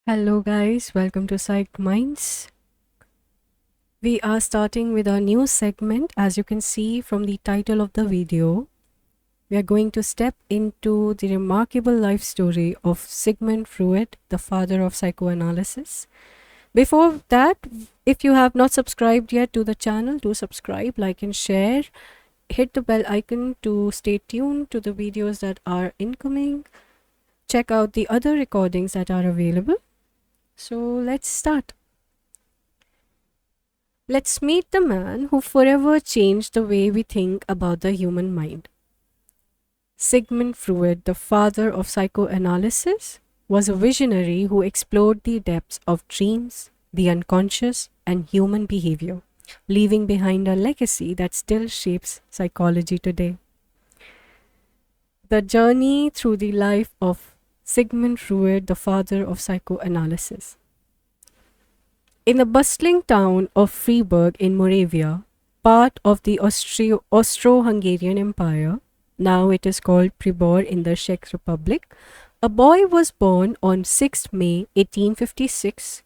Hello, guys, welcome to Psych Minds. We are starting with our new segment. As you can see from the title of the video, we are going to step into the remarkable life story of Sigmund Freud, the father of psychoanalysis. Before that, if you have not subscribed yet to the channel, do subscribe, like, and share. Hit the bell icon to stay tuned to the videos that are incoming. Check out the other recordings that are available. So let's start. Let's meet the man who forever changed the way we think about the human mind. Sigmund Freud, the father of psychoanalysis, was a visionary who explored the depths of dreams, the unconscious, and human behavior, leaving behind a legacy that still shapes psychology today. The journey through the life of Sigmund Freud, the father of psychoanalysis. In the bustling town of Freiburg in Moravia, part of the Austro-Hungarian Empire, now it is called Pribor in the Czech Republic, a boy was born on 6th May 1856.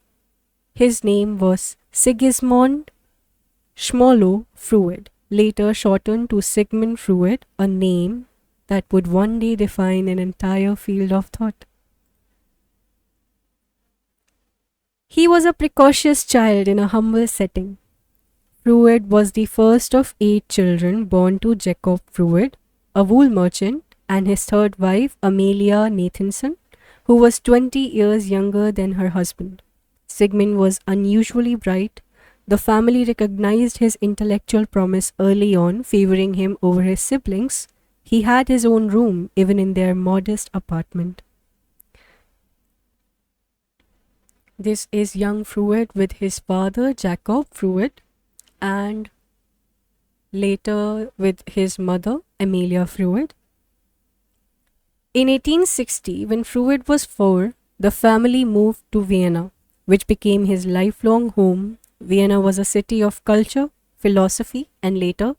His name was Sigismund Schmolo Freud, later shortened to Sigmund Freud, a name that would one day define an entire field of thought. He was a precocious child in a humble setting. Freud was the first of 8 children born to Jacob Freud, a wool merchant, and his third wife, Amelia Nathanson, who was 20 years younger than her husband. Sigmund was unusually bright. The family recognized his intellectual promise early on, favoring him over his siblings. He had his own room, even in their modest apartment. This is young Freud with his father, Jacob Freud, and later with his mother, Amelia Freud. In 1860, when Freud was 4, the family moved to Vienna, which became his lifelong home. Vienna was a city of culture, philosophy, and later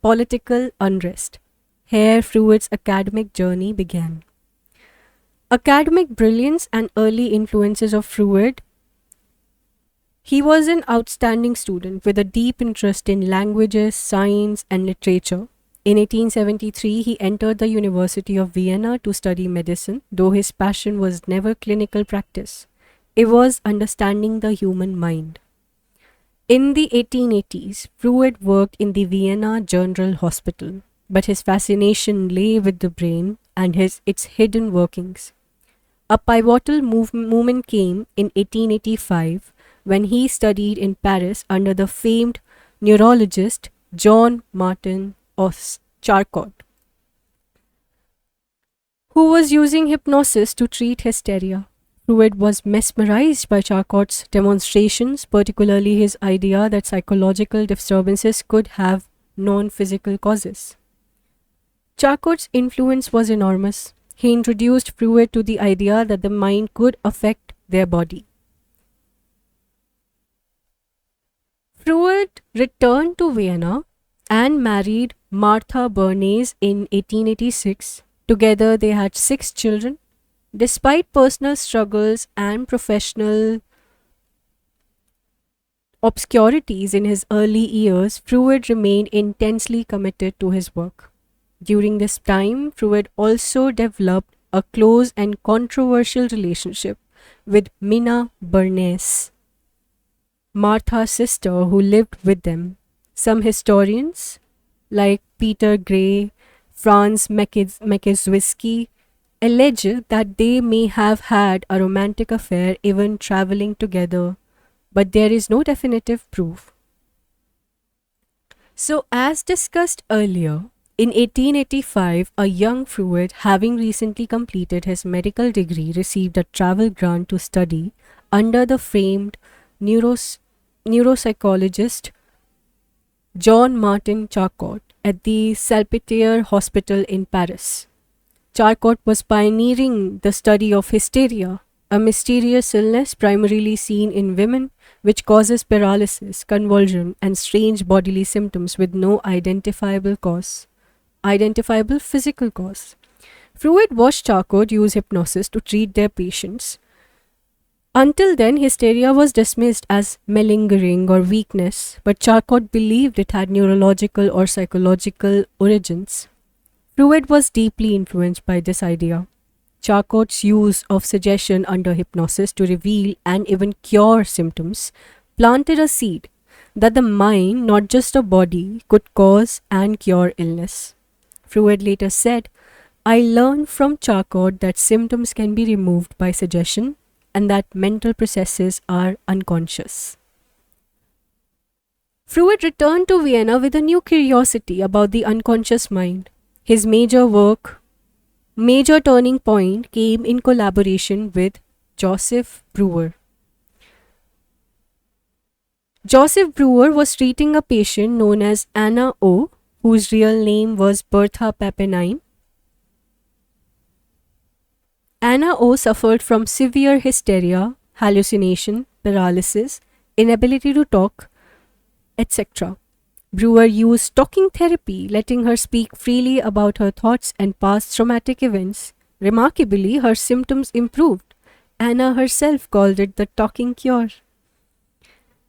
political unrest. Here, Freud's academic journey began. Academic brilliance and early influences of Freud. He was an outstanding student with a deep interest in languages, science, and literature. In 1873, he entered the University of Vienna to study medicine, though his passion was never clinical practice. It was understanding the human mind. In the 1880s, Freud worked in the Vienna General Hospital, but his fascination lay with the brain and its hidden workings. A pivotal moment came in 1885 when he studied in Paris under the famed neurologist John Martin Charcot, who was using hypnosis to treat hysteria. Freud was mesmerized by Charcot's demonstrations, particularly his idea that psychological disturbances could have non-physical causes. Charcot's influence was enormous. He introduced Freud to the idea that the mind could affect their body. Freud returned to Vienna and married Martha Bernays in 1886. Together they had 6 children. Despite personal struggles and professional obscurities in his early years, Freud remained intensely committed to his work. During this time, Freud also developed a close and controversial relationship with Minna Bernays, Martha's sister, who lived with them. Some historians, like Peter Gray, Franz Makiewicz, allege that they may have had a romantic affair, even traveling together, but there is no definitive proof. So, as discussed earlier, in 1885, a young Freud, having recently completed his medical degree, received a travel grant to study under the famed neuropsychologist John Martin Charcot at the Salpêtrière Hospital in Paris. Charcot was pioneering the study of hysteria, a mysterious illness primarily seen in women, which causes paralysis, convulsion, and strange bodily symptoms with no identifiable physical cause. Freud watched Charcot use hypnosis to treat their patients. Until then, hysteria was dismissed as malingering or weakness, but Charcot believed it had neurological or psychological origins. Freud was deeply influenced by this idea. Charcot's use of suggestion under hypnosis to reveal and even cure symptoms planted a seed that the mind, not just a body, could cause and cure illness. Freud later said, I learned from Charcot that symptoms can be removed by suggestion and that mental processes are unconscious. Freud returned to Vienna with a new curiosity about the unconscious mind. His major turning point came in collaboration with Joseph Breuer. Joseph Breuer was treating a patient known as Anna O, whose real name was Bertha Pappenheim. Anna O suffered from severe hysteria, hallucination, paralysis, inability to talk, etc. Breuer used talking therapy, letting her speak freely about her thoughts and past traumatic events. Remarkably, her symptoms improved. Anna herself called it the talking cure.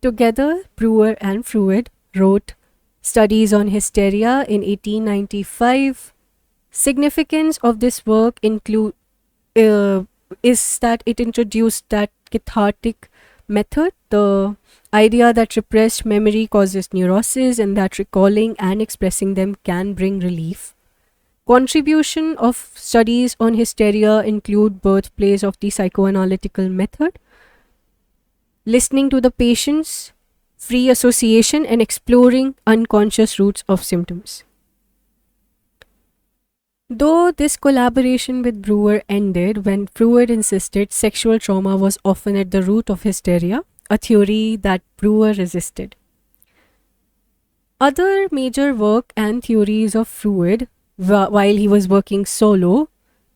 Together, Breuer and Freud wrote Studies on Hysteria in 1895. Significance of this work is that it introduced that cathartic method, the idea that repressed memory causes neurosis and that recalling and expressing them can bring relief. Contribution of studies on hysteria include birthplace of the psychoanalytical method, listening to the patient's free association, and exploring unconscious roots of symptoms. Though this collaboration with Breuer ended when Freud insisted sexual trauma was often at the root of hysteria, a theory that Breuer resisted. Other major work and theories of Freud, while he was working solo,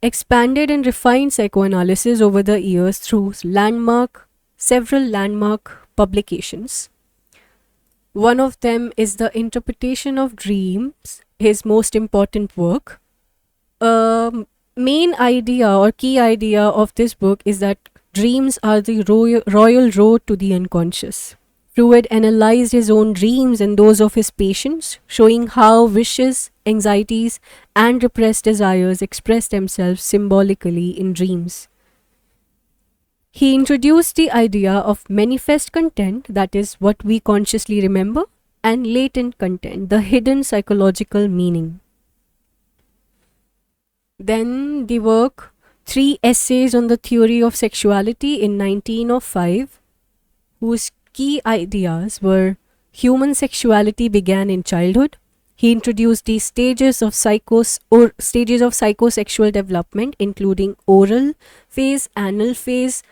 expanded and refined psychoanalysis over the years through several landmark publications. One of them is The Interpretation of Dreams, his most important work. Main idea or key idea of this book is that dreams are the royal road to the unconscious. Freud analyzed his own dreams and those of his patients, showing how wishes, anxieties, and repressed desires express themselves symbolically in dreams. He introduced the idea of manifest content, that is, what we consciously remember, and latent content, the hidden psychological meaning. Then the work Three Essays on the Theory of Sexuality in 1905, whose key ideas were human sexuality began in childhood. He introduced the stages of psychosexual development, including oral phase, anal phase,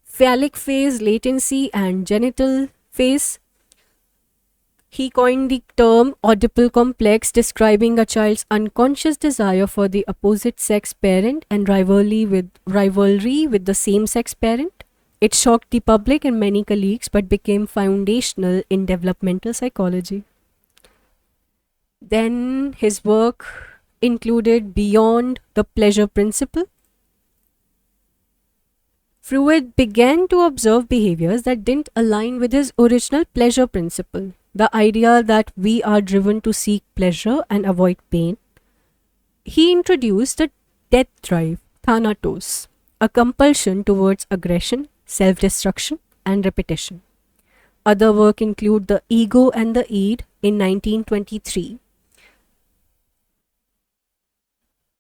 phallic phase, latency, and genital phase. He coined the term Oedipal complex, describing a child's unconscious desire for the opposite sex parent and rivalry with the same sex parent. It shocked the public and many colleagues, but became foundational in developmental psychology. Then his work included Beyond the Pleasure Principle. Freud began to observe behaviors that didn't align with his original pleasure principle, the idea that we are driven to seek pleasure and avoid pain. He introduced the death drive, thanatos, a compulsion towards aggression, self-destruction, and repetition. Other work include The Ego and the Id in 1923,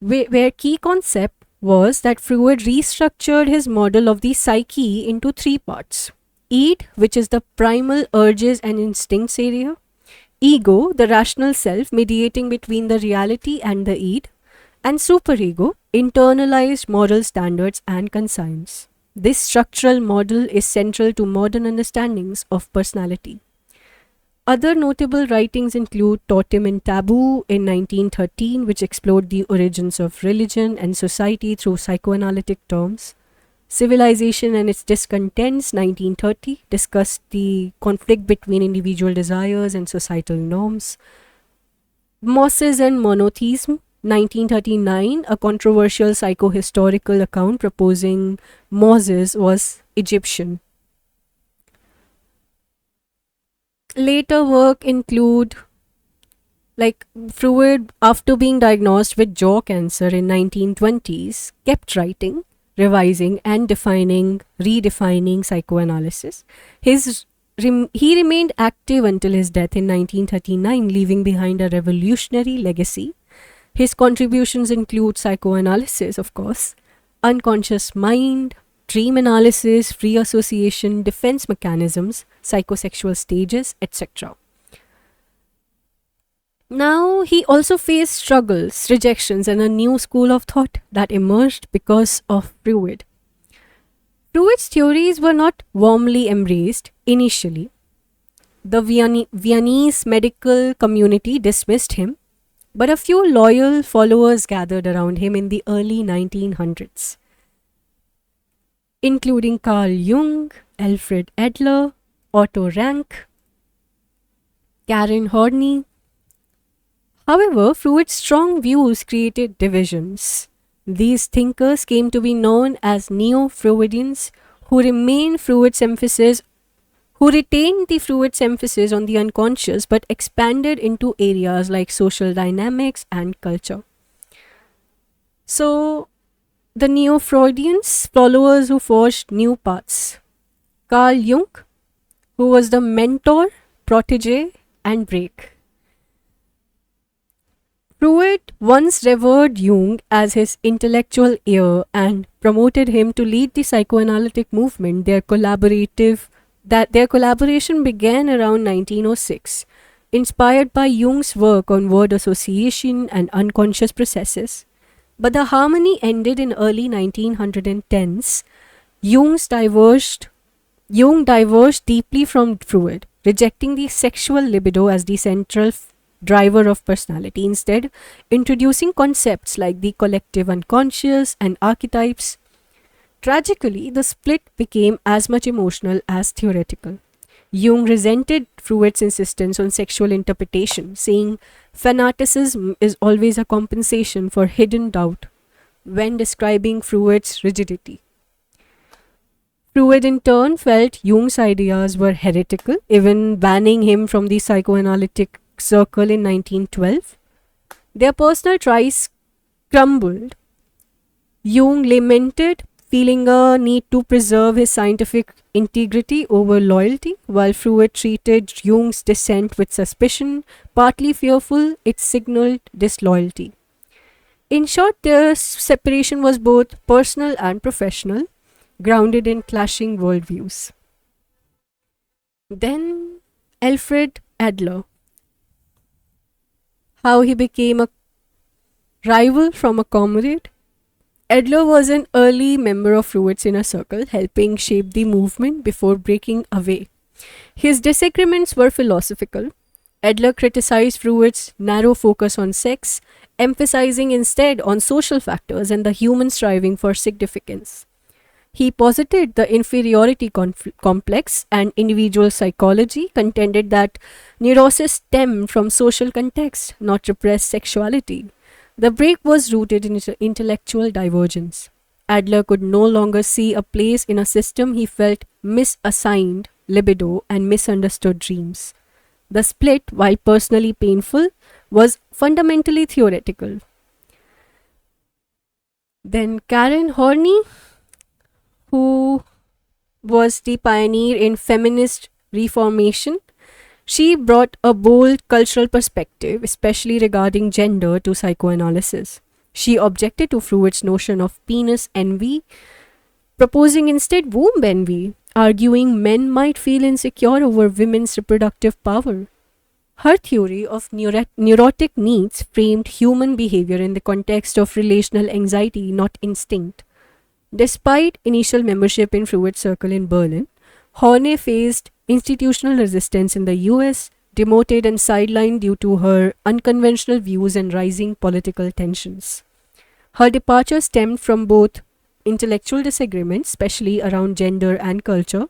where key concept was that Freud restructured his model of the psyche into three parts. Id, which is the primal urges and instincts area. Ego, the rational self mediating between the reality and the id. And superego, internalized moral standards and conscience. This structural model is central to modern understandings of personality. Other notable writings include Totem and Taboo in 1913, which explored the origins of religion and society through psychoanalytic terms. Civilization and its Discontents, 1930, discussed the conflict between individual desires and societal norms. Moses and Monotheism, 1939, a controversial psychohistorical account proposing Moses was Egyptian. Later work include like Freud, after being diagnosed with jaw cancer in 1920s, kept writing, revising and redefining psychoanalysis. He remained active until his death in 1939, leaving behind a revolutionary legacy. His contributions include psychoanalysis, of course, unconscious mind, dream analysis, free association, defense mechanisms, psychosexual stages, etc. Now, he also faced struggles, rejections, and a new school of thought that emerged because of Freud. Freud's theories were not warmly embraced initially. The Viennese medical community dismissed him, but a few loyal followers gathered around him in the early 1900s, including Carl Jung, Alfred Adler, Otto Rank, Karen Horney. However, Freud's strong views created divisions. These thinkers came to be known as Neo-Freudians, who retained the Freud's emphasis on the unconscious but expanded into areas like social dynamics and culture. So, the Neo-Freudians, followers who forged new paths. Carl Jung, who was the mentor, protege, and break. Freud once revered Jung as his intellectual heir and promoted him to lead the psychoanalytic movement. Their collaboration began around 1906, inspired by Jung's work on word association and unconscious processes. But the harmony ended in early 1910s. Jung diverged deeply from Freud, rejecting the sexual libido as the central driver of personality, instead introducing concepts like the collective unconscious and archetypes. Tragically, the split became as much emotional as theoretical. Jung resented Freud's insistence on sexual interpretation, saying fanaticism is always a compensation for hidden doubt when describing Freud's rigidity. Freud in turn felt Jung's ideas were heretical, even banning him from the psychoanalytic circle in 1912. Their personal ties crumbled. Jung lamented feeling a need to preserve his scientific integrity over loyalty, while Freud treated Jung's dissent with suspicion, partly fearful it signaled disloyalty. In short, their separation was both personal and professional, grounded in clashing worldviews. Then, Alfred Adler. How he became a rival from a comrade. Adler was an early member of Freud's inner circle, helping shape the movement before breaking away. His disagreements were philosophical. Adler criticized Freud's narrow focus on sex, emphasizing instead on social factors and the human striving for significance. He posited the inferiority complex and individual psychology, contended that neurosis stemmed from social context, not repressed sexuality. The break was rooted in intellectual divergence. Adler could no longer see a place in a system he felt misassigned libido and misunderstood dreams. The split, while personally painful, was fundamentally theoretical. Then Karen Horney, who was the pioneer in feminist reformation. She brought a bold cultural perspective, especially regarding gender, to psychoanalysis. She objected to Freud's notion of penis envy, proposing instead womb envy, arguing men might feel insecure over women's reproductive power. Her theory of neurotic needs framed human behavior in the context of relational anxiety, not instinct. Despite initial membership in Freud's circle in Berlin, Horney faced institutional resistance in the US, demoted and sidelined due to her unconventional views and rising political tensions. Her departure stemmed from both intellectual disagreements, especially around gender and culture,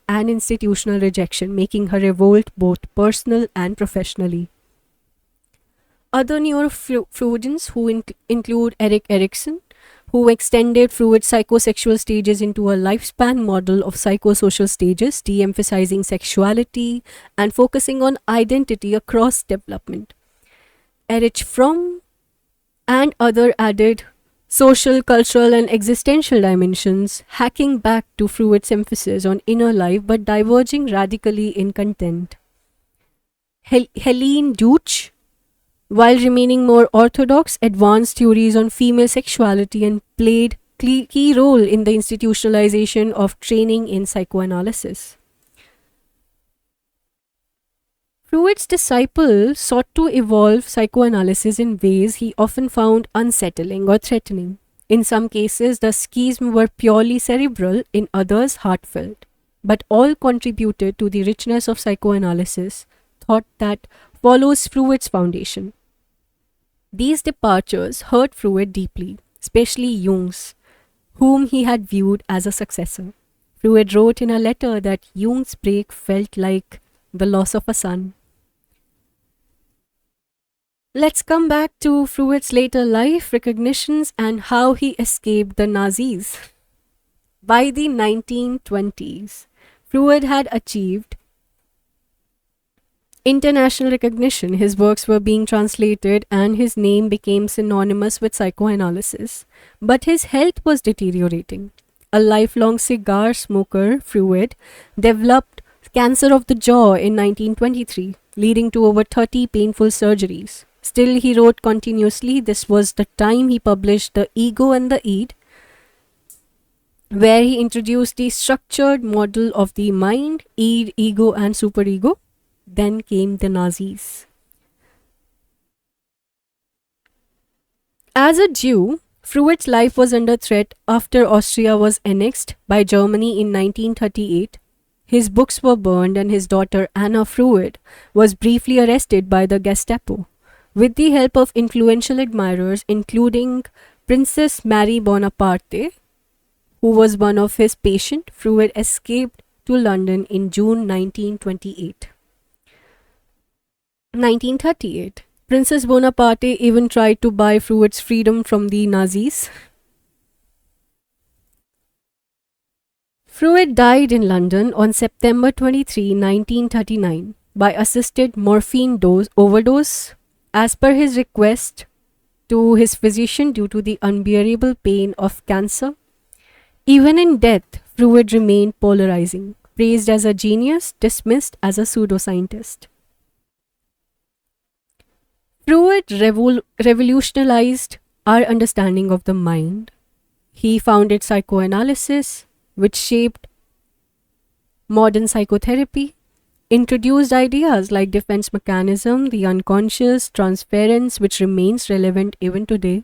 and institutional rejection, making her revolt both personal and professionally. Other Neurofreudians who include Erik Erikson, who extended Freud's psychosexual stages into a lifespan model of psychosocial stages, de emphasizing sexuality and focusing on identity across development. Erich Fromm and other added social, cultural, and existential dimensions, hacking back to Freud's emphasis on inner life but diverging radically in content. Helene Deutsch, while remaining more orthodox, advanced theories on female sexuality and played key role in the institutionalization of training in psychoanalysis. Freud's disciples sought to evolve psychoanalysis in ways he often found unsettling or threatening. In some cases, the schisms were purely cerebral, in others, heartfelt, but all contributed to the richness of psychoanalysis, thought that follows Freud's foundation. These departures hurt Freud deeply, especially Jung's, whom he had viewed as a successor. Freud wrote in a letter that Jung's break felt like the loss of a son. Let's come back to Freud's later life, recognitions, and how he escaped the Nazis. By the 1920s, Freud had achieved international recognition. His works were being translated and his name became synonymous with psychoanalysis. But his health was deteriorating. A lifelong cigar smoker, Freud developed cancer of the jaw in 1923, leading to over 30 painful surgeries. Still, he wrote continuously. This was the time he published The Ego and the Id, where he introduced the structured model of the mind, id, ego, and superego. Then came the Nazis. As a Jew, Freud's life was under threat after Austria was annexed by Germany in 1938. His books were burned and his daughter Anna Freud was briefly arrested by the Gestapo. With the help of influential admirers, including Princess Marie Bonaparte, who was one of his patients, Freud escaped to London in June 1938. 1938. Princess Bonaparte even tried to buy Freud's freedom from the Nazis. Freud died in London on September 23, 1939, by assisted morphine overdose, as per his request to his physician due to the unbearable pain of cancer. Even in death, Freud remained polarizing, praised as a genius, dismissed as a pseudoscientist. Freud revolutionized our understanding of the mind. He founded psychoanalysis, which shaped modern psychotherapy, introduced ideas like defense mechanism, the unconscious, transference, which remains relevant even today.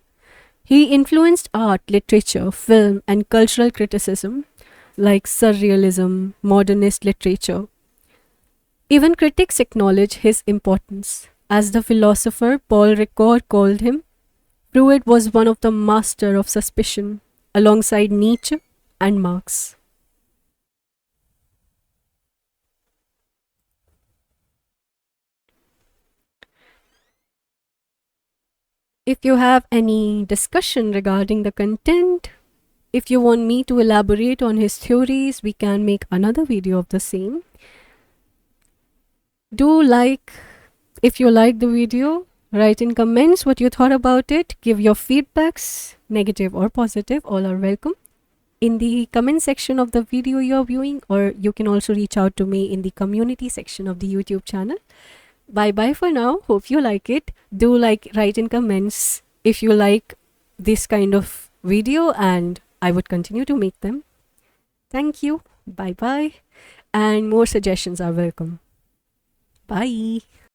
He influenced art, literature, film, and cultural criticism like surrealism, modernist literature. Even critics acknowledge his importance. As the philosopher Paul Ricoeur called him, Freud was one of the masters of suspicion, alongside Nietzsche and Marx. If you have any discussion regarding the content, if you want me to elaborate on his theories, we can make another video of the same. If you like the video, write in comments what you thought about it. Give your feedbacks, negative or positive, all are welcome, in the comment section of the video you're viewing, or you can also reach out to me in the community section of the YouTube channel. Bye bye for now. Hope you like it. Do write in comments if you like this kind of video, and I would continue to make them. Thank you. Bye bye. And more suggestions are welcome. Bye.